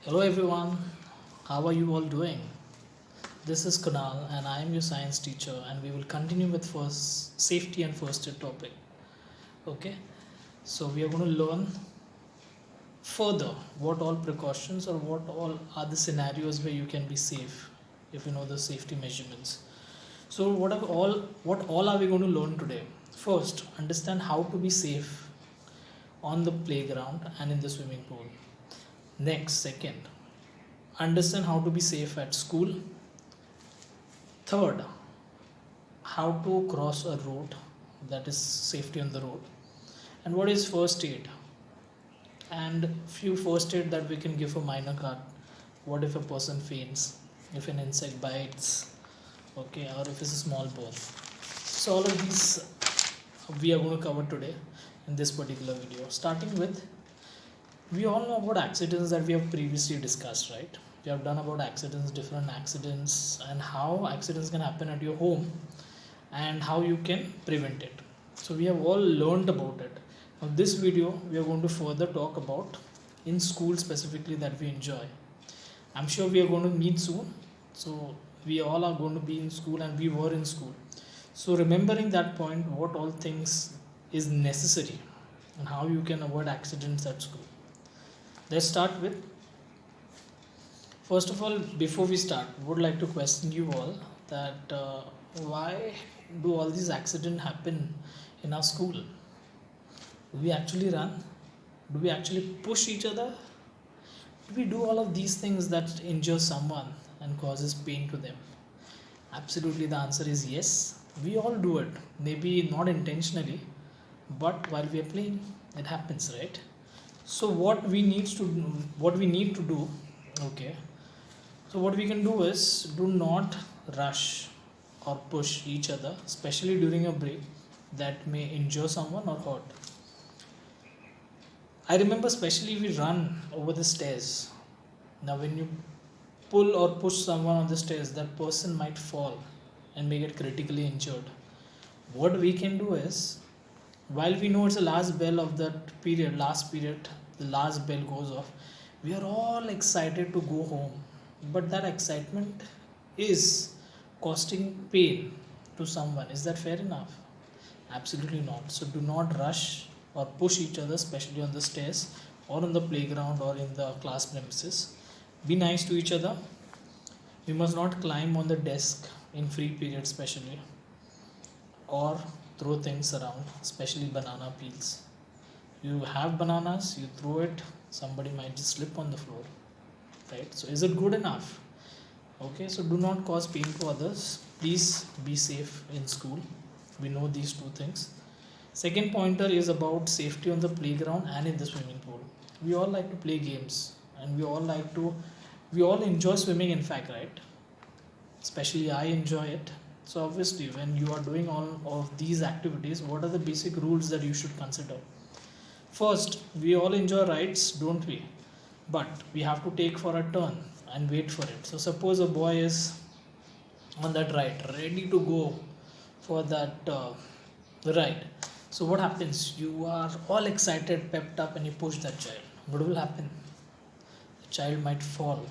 Hello everyone, how are you all doing? This is Kunal and I am your science teacher and we will continue with first safety and first aid topic. Okay, so we are going to learn further what all precautions or what all are the scenarios where you can be safe if you know the safety measurements. So what all are we going to learn today? First, understand how to be safe on the playground and in the swimming pool. Next, second, understand how to be safe at school. Third, how to cross a road, that is safety on the road, and what is first aid, and few first aid that we can give a minor cut. What if a person faints, if an insect bites, okay, or if it's a small burn. So all of these we are going to cover today in this particular video, starting with, we all know about accidents that we have previously discussed, right? We have done about accidents, different accidents, and how accidents can happen at your home and how you can prevent it. So we have all learned about it. Now this video we are going to further talk about in school specifically that we enjoy. I'm sure we are going to meet soon. So we all are going to be in school and we were in school. So remembering that point, what all things is necessary and how you can avoid accidents at school. Let's start with, first of all, before we start, would like to question you all that why do all these accidents happen in our school? Do we actually run? Do we actually push each other? Do we do all of these things that injure someone and causes pain to them? Absolutely, the answer is yes. We all do it. Maybe not intentionally, but while we are playing, it happens, right? So what we need to do, okay, so what we can do is do not rush or push each other, especially during a break that may injure someone or hurt. I remember especially we run over the stairs. Now when you pull or push someone on the stairs, that person might fall and may get critically injured. What we can do is, while we know it's the last bell of that period, last period, the last bell goes off, we are all excited to go home, but that excitement is costing pain to someone. Is that fair enough? Absolutely not. So do not rush or push each other, especially on the stairs or on the playground or in the class premises. Be nice to each other. We must not climb on the desk in free period, especially, or throw things around, especially banana peels. You have bananas, you throw it, somebody might just slip on the floor, right? So is it good enough? Okay, so do not cause pain to others. Please be safe in school. We know these two things. Second pointer is about safety on the playground and in the swimming pool. We all like to play games and we all enjoy swimming, in fact, right? Especially I enjoy it. So obviously when you are doing all of these activities, what are the basic rules that you should consider? First, we all enjoy rides, don't we? But we have to take for a turn and wait for it. So suppose a boy is on that ride ready to go for that ride. So what happens? You are all excited, pepped up, and you push that child. What will happen? The child might fall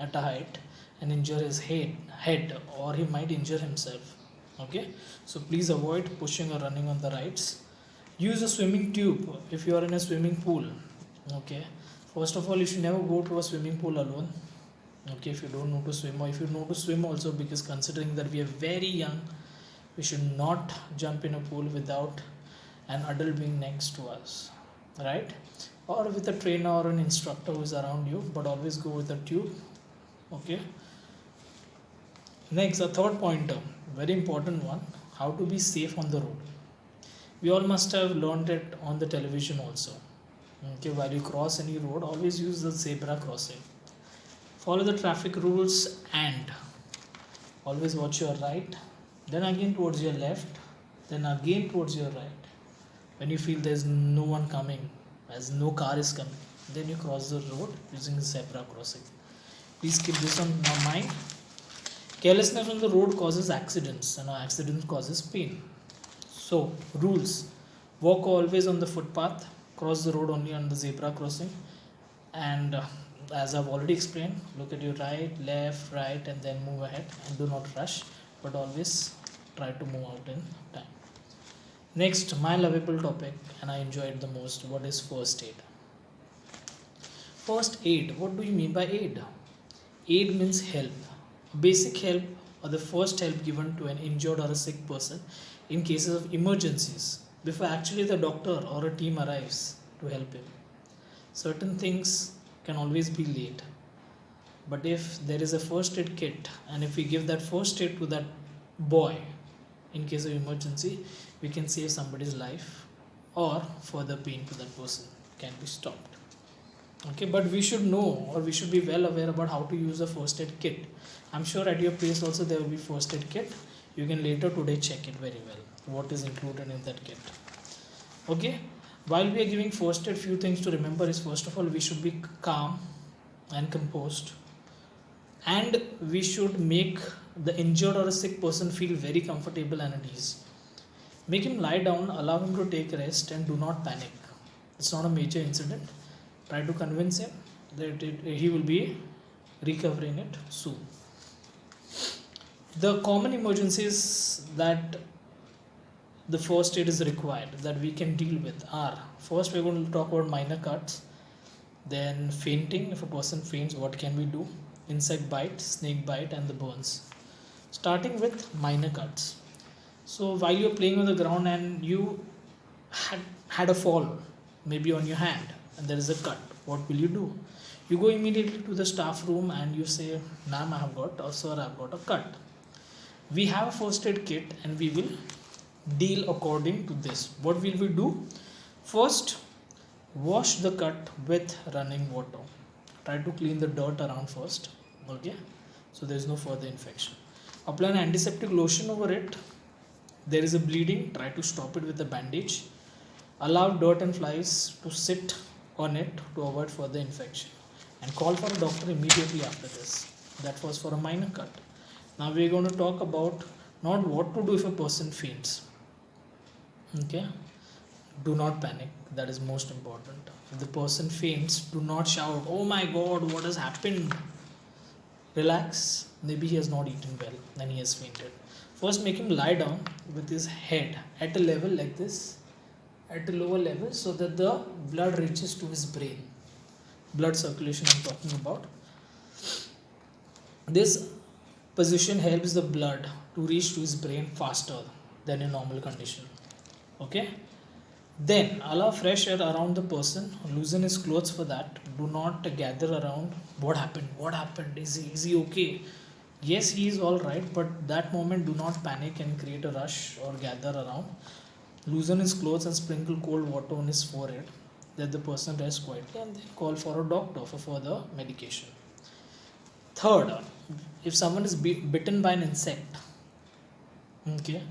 at a height and injure his head, or he might injure himself. Okay, so please avoid pushing or running on the rides. Use a swimming tube if you are in a swimming pool. Okay, first of all, you should never go to a swimming pool alone. Okay, if you don't know to swim, or if you know to swim also, because considering that we are very young, we should not jump in a pool without an adult being next to us, right? Or with a trainer or an instructor who is around you, but always go with a tube. Okay, next, a third pointer, very important one, how to be safe on the road. We all must have learned it on the television also. Okay, while you cross any road, always use the zebra crossing. Follow the traffic rules and always watch your right, then again towards your left, then again towards your right. When you feel there's no one coming, as no car is coming, then you cross the road using zebra crossing. Please keep this on mind. Carelessness on the road causes accidents, and accidents causes pain. So rules: walk always on the footpath, cross the road only on the zebra crossing, and as I've already explained, look at your right, left, right, and then move ahead, and do not rush, but always try to move out in time. Next, my lovable topic, and I enjoy it the most. What is first aid? First aid, what do you mean by aid? Aid means help, basic help, or the first help given to an injured or a sick person in cases of emergencies before actually the doctor or a team arrives to help him. Certain things can always be late, but if there is a first aid kit and if we give that first aid to that boy in case of emergency, we can save somebody's life or further pain to that person can be stopped. Okay, but we should know, or we should be well aware about how to use a first aid kit. I'm sure at your place also there will be first aid kit. You can later today check it very well what is included in that kit. Okay, while we are giving first aid, few things to remember is, first of all, we should be calm and composed, and we should make the injured or a sick person feel very comfortable and at ease. Make him lie down, allow him to take rest, and do not panic. It's not a major incident. Try to convince him that he will be recovering it soon. The common emergencies that the first aid is required that we can deal with are, first we're going to talk about minor cuts, then fainting. If a person faints, what can we do? Insect bite, snake bite, and the burns. Starting with minor cuts. So while you're playing on the ground and you had a fall, maybe on your hand, and there is a cut, what will you do? You go immediately to the staff room and you say, ma'am, I have got, or sir, I have got a cut. We have a first aid kit and we will deal according to this. What will we do? First, wash the cut with running water. Try to clean the dirt around first. Okay, so there is no further infection. Apply an antiseptic lotion over it. There is a bleeding, try to stop it with a bandage. Allow dirt and flies to sit on it to avoid further infection, and call for a doctor immediately after this. That was for a minor cut. Now we are going to talk about not what to do if a person faints. Okay, do not panic, that is most important. If the person faints, do not shout, oh my god, what has happened? Relax, maybe he has not eaten well and he has fainted. First, make him lie down with his head at a level like this, at a lower level, so that the blood reaches to his brain. Blood circulation I'm talking about. This position helps the blood to reach to his brain faster than in normal condition. Okay, then allow fresh air around the person. Loosen his clothes for that. Do not gather around. What happened, is he okay? Yes, he is all right, but that moment do not panic and create a rush or gather around. Loosen his clothes and sprinkle cold water on his forehead. Let the person rest quietly and then call for a doctor for further medication. Third, if someone is bitten by an insect, okay,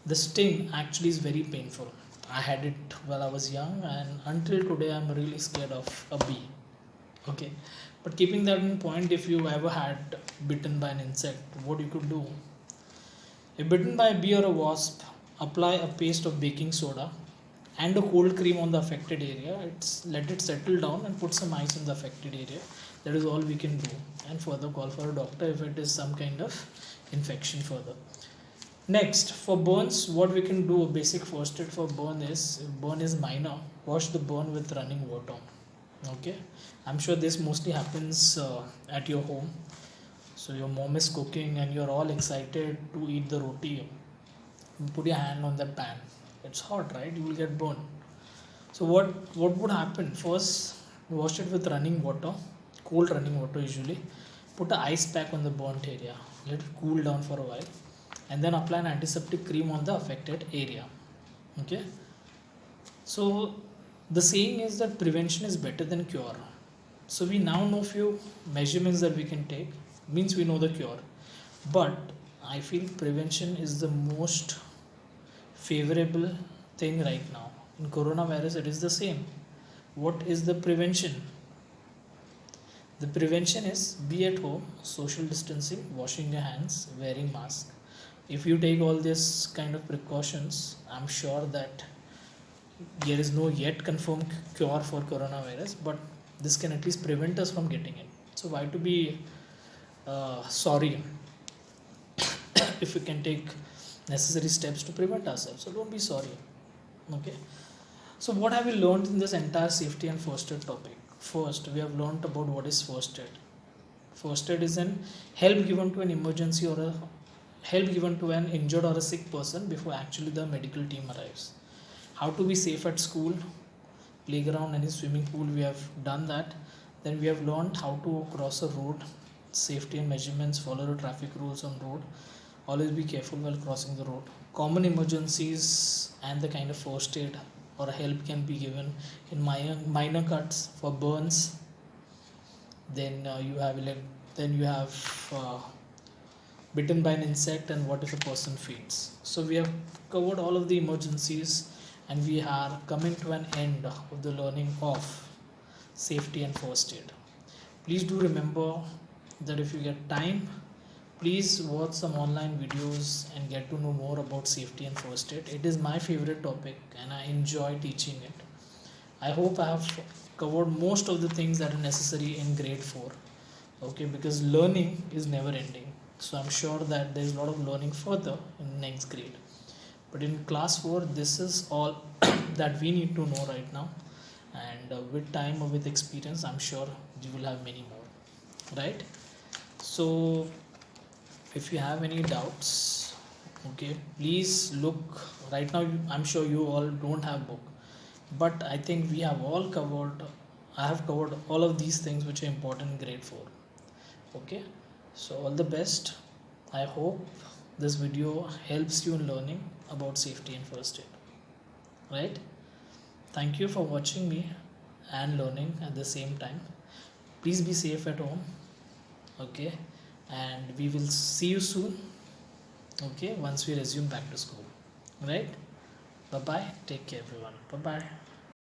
the sting actually is very painful. I had it while I was young, and until today I'm really scared of a bee. Okay, but keeping that in point, if you ever had bitten by an insect, what you could do? If bitten by a bee or a wasp, apply a paste of baking soda and a cold cream on the affected area. Let it settle down and put some ice in the affected area. That is all we can do, and further call for a doctor if it is some kind of infection further. Next, for burns, what we can do, basic first aid for burn is, if burn is minor, wash the burn with running water. Okay, I'm sure this mostly happens at your home. So your mom is cooking and you're all excited to eat the roti. You put your hand on that pan. It's hot, right? You will get burned. So what would happen? First, wash it with running water, cold running water usually. Put an ice pack on the burnt area. Let it cool down for a while, and then apply an antiseptic cream on the affected area. Okay. So the saying is that prevention is better than cure. So we now know few measurements that we can take. Means we know the cure, but I feel prevention is the most favorable thing right now. In coronavirus, it is the same. What is the prevention? The prevention is be at home, social distancing, washing your hands, wearing mask. If you take all this kind of precautions, I'm sure that there is no yet confirmed cure for coronavirus, but this can at least prevent us from getting it. So why to be sorry if we can take necessary steps to prevent ourselves? So don't be sorry. Okay. So what have we learned in this entire safety and first aid topic? First, we have learned about what is first aid. First aid is an help given to an emergency or a help given to an injured or a sick person before actually the medical team arrives. How to be safe at school, playground, any swimming pool, we have done that. Then we have learned how to cross a road, safety and measurements, follow the traffic rules on road, always be careful while crossing the road. Common emergencies and the kind of first aid or help can be given in minor cuts for burns. Then you have bitten by an insect, and what if a person faints. So we have covered all of the emergencies, and we are coming to an end of the learning of safety and first aid. Please do remember that if you get time, please watch some online videos and get to know more about safety and first aid. It is my favorite topic and I enjoy teaching it. I hope I have covered most of the things that are necessary in grade 4. Okay, because learning is never ending. So I'm sure that there is a lot of learning further in next grade. But in class 4, this is all that we need to know right now. And with time or with experience, I'm sure you will have many more. Right? So if you have any doubts, okay, please look. Right now, I'm sure you all don't have book, but I think we have all covered. I have covered all of these things which are important in grade 4. Okay, so all the best. I hope this video helps you in learning about safety and first aid. Right? Thank you for watching me and learning at the same time. Please be safe at home. Okay, and we will see you soon. Okay, once we resume back to school. Right? Bye bye. Take care, everyone. Bye bye.